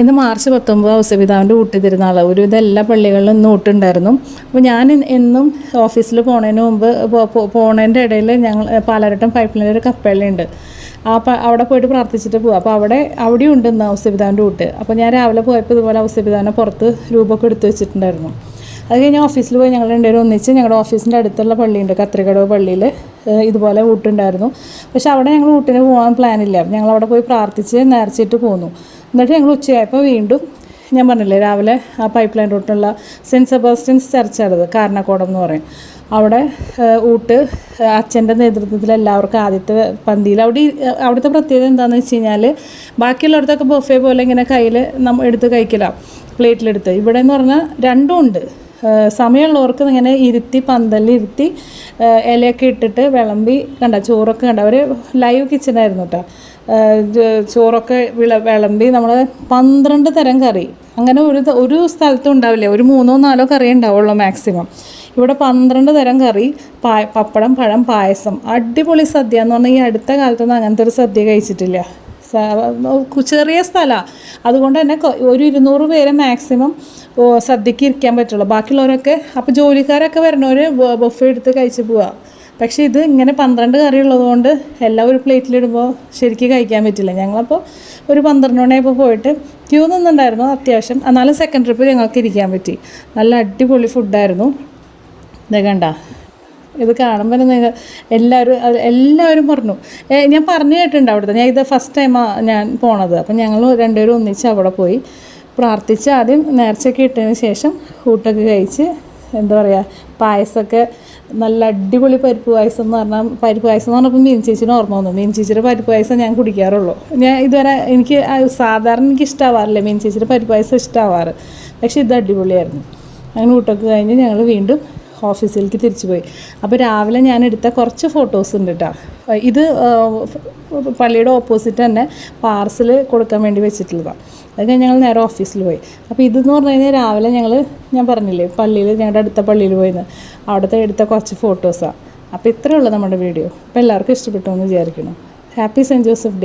ഇന്ന് മാർച്ച് 19 ഔസേപിതാവിൻ്റെ ഊട്ടുതിരുന്നാൾ. ഒരുവിധം എല്ലാ പള്ളികളിലും ഇന്ന് ഊട്ടുണ്ടായിരുന്നു. അപ്പോൾ ഞാൻ എന്നും ഓഫീസിൽ പോണതിന് മുമ്പ് പോണതിൻ്റെ ഇടയിൽ ഞങ്ങൾ പാലാരട്ടം പൈപ്പ് ലൈനിൽ ഒരു കപ്പള്ളിയുണ്ട്. അവിടെ പോയിട്ട് പ്രാർത്ഥിച്ചിട്ട് പോകും. അപ്പോൾ അവിടെയും ഉണ്ട് ഇന്ന് ഔസേപിതാവിൻ്റെ ഊട്ട്. അപ്പോൾ ഞാൻ രാവിലെ പോയപ്പോൾ ഇതുപോലെ ഔസേപിതാവിനെ പുറത്ത് രൂപമൊക്കെ എടുത്ത് വെച്ചിട്ടുണ്ടായിരുന്നു. അത് കഴിഞ്ഞ് ഓഫീസിൽ പോയി ഞങ്ങൾ രണ്ടുപേരും ഒന്നിച്ച് ഞങ്ങളുടെ ഓഫീസിൻ്റെ അടുത്തുള്ള പള്ളിയുണ്ട്, കത്രികടവ് പള്ളിയിൽ ഇതുപോലെ ഊട്ടുണ്ടായിരുന്നു. പക്ഷെ അവിടെ ഞങ്ങൾ ഊട്ടിന് പോകാൻ പ്ലാനില്ല. ഞങ്ങളവിടെ പോയി പ്രാർത്ഥിച്ച് നേർച്ചിട്ട് പോന്നു. എന്നിട്ട് ഞങ്ങൾ ഉച്ചയായപ്പോൾ വീണ്ടും ഞാൻ പറഞ്ഞില്ലേ രാവിലെ ആ pipe line റൂട്ടിലുള്ള cent Sebastian's ചർച്ചാണത്, Karanakodam എന്ന് പറയും. അവിടെ ഊട്ട് അച്ഛൻ്റെ നേതൃത്വത്തിൽ എല്ലാവർക്കും ആദ്യത്തെ പന്തിയിൽ അവിടുത്തെ പ്രത്യേകത എന്താണെന്ന് വെച്ച് കഴിഞ്ഞാൽ ബാക്കിയുള്ളവർത്തൊക്കെ ബൊഫേ പോലെ ഇങ്ങനെ കയ്യിൽ എടുത്ത് കഴിക്കലാണ്, പ്ലേറ്റിലെടുത്ത്. ഇവിടെ എന്ന് പറഞ്ഞാൽ രണ്ടും ഉണ്ട്. സമയമുള്ളവർക്ക് ഇങ്ങനെ ഇരുത്തി പന്തലിരുത്തി ഇലയൊക്കെ ഇട്ടിട്ട് വിളമ്പി ചോറൊക്കെ കണ്ട അവർ ലൈവ് കിച്ചണായിരുന്നു കേട്ടോ. ചോറൊക്കെ വിളമ്പി നമ്മൾ 12 തരം കറി, അങ്ങനെ ഒരു സ്ഥലത്തും ഉണ്ടാവില്ല, ഒരു 3-4 കറി ഉണ്ടാവുള്ളൂ മാക്സിമം. ഇവിടെ 12 തരം കറി, പപ്പടം, പഴം, പായസം, അടിപൊളി സദ്യ എന്ന് പറഞ്ഞാൽ ഈ അടുത്ത കാലത്തൊന്നും അങ്ങനത്തെ ഒരു സദ്യ കഴിച്ചിട്ടില്ല. ചെറിയ സ്ഥലമാണ്, അതുകൊണ്ട് തന്നെ ഒരു 200 പേരെ മാക്സിമം സദ്യക്ക് ഇരിക്കാൻ പറ്റുള്ളൂ. ബാക്കിയുള്ളവരൊക്കെ അപ്പോൾ ജോലിക്കാരൊക്കെ വരണവർ ബൊഫേ എടുത്ത് കഴിച്ച് പോവുക. പക്ഷേ ഇത് ഇങ്ങനെ 12 കറി ഉള്ളതുകൊണ്ട് എല്ലാം ഒരു പ്ലേറ്റിലിടുമ്പോൾ ശരിക്കും കഴിക്കാൻ പറ്റില്ല. ഞങ്ങളപ്പോൾ ഒരു 12 മണിയായപ്പോൾ പോയിട്ട് ക്യൂ നിന്നുണ്ടായിരുന്നു അത്യാവശ്യം. എന്നാലും സെക്കൻഡ് ട്രിപ്പ് ഞങ്ങൾക്ക് ഇരിക്കാൻ പറ്റി. നല്ല അടിപൊളി ഫുഡായിരുന്നു. ഇത് കണ്ട, ഇത് കാണുമ്പോൾ നിങ്ങൾ എല്ലാവരും പറഞ്ഞു, ഞാൻ പറഞ്ഞു കേട്ടിട്ടുണ്ട് അവിടുത്തെ. ഞാൻ ഇത് ഫസ്റ്റ് ടൈമാണ് ഞാൻ പോണത്. അപ്പം ഞങ്ങൾ രണ്ടുപേരും ഒന്നിച്ച് അവിടെ പോയി പ്രാർത്ഥിച്ച് ആദ്യം നേർച്ചയൊക്കെ ഇട്ടതിന് ശേഷം ഊട്ടൊക്കെ കഴിച്ച് എന്താ പറയുക, പായസമൊക്കെ നല്ല അടിപൊളി പരിപ്പ് പായസം എന്ന് പറഞ്ഞപ്പോൾ മീൻ ചേച്ചിന് ഓർമ്മ വന്നു. മീൻ ചേച്ചിയുടെ പരിപ്പ് പായസം ഞാൻ കുടിക്കാറുള്ളൂ. ഞാൻ ഇതുവരെ സാധാരണ എനിക്ക് ഇഷ്ടമാവാറില്ല മീൻ ചേച്ചിയുടെ പരിപ്പ് പായസം ഇഷ്ടമാവാറ്. പക്ഷേ ഇത് അടിപൊളിയായിരുന്നു. അങ്ങനെ ഊട്ടൊക്കെ കഴിഞ്ഞ് ഞങ്ങൾ വീണ്ടും ഓഫീസിലേക്ക് തിരിച്ചു പോയി. അപ്പോൾ രാവിലെ ഞാൻ എടുത്ത കുറച്ച് ഫോട്ടോസ് ഉണ്ട് കേട്ടോ. ഇത് പള്ളിയുടെ ഓപ്പോസിറ്റ് തന്നെ പാർസൽ കൊടുക്കാൻ വേണ്ടി വെച്ചിട്ടുള്ളതാണ്. അത് കഴിഞ്ഞ് ഞങ്ങൾ നേരെ ഓഫീസിൽ പോയി. അപ്പോൾ ഇതെന്ന് പറഞ്ഞു കഴിഞ്ഞാൽ രാവിലെ ഞാൻ പറഞ്ഞില്ലേ പള്ളിയിൽ, ഞങ്ങളുടെ അടുത്ത പള്ളിയിൽ പോയിന്ന് അവിടുത്തെ എടുത്ത കുറച്ച് ഫോട്ടോസാണ്. അപ്പോൾ ഇത്രയേ ഉള്ളൂ നമ്മുടെ വീഡിയോ. അപ്പോൾ എല്ലാവർക്കും ഇഷ്ടപ്പെട്ടു എന്ന് വിചാരിക്കണം. Happy saint Joseph day.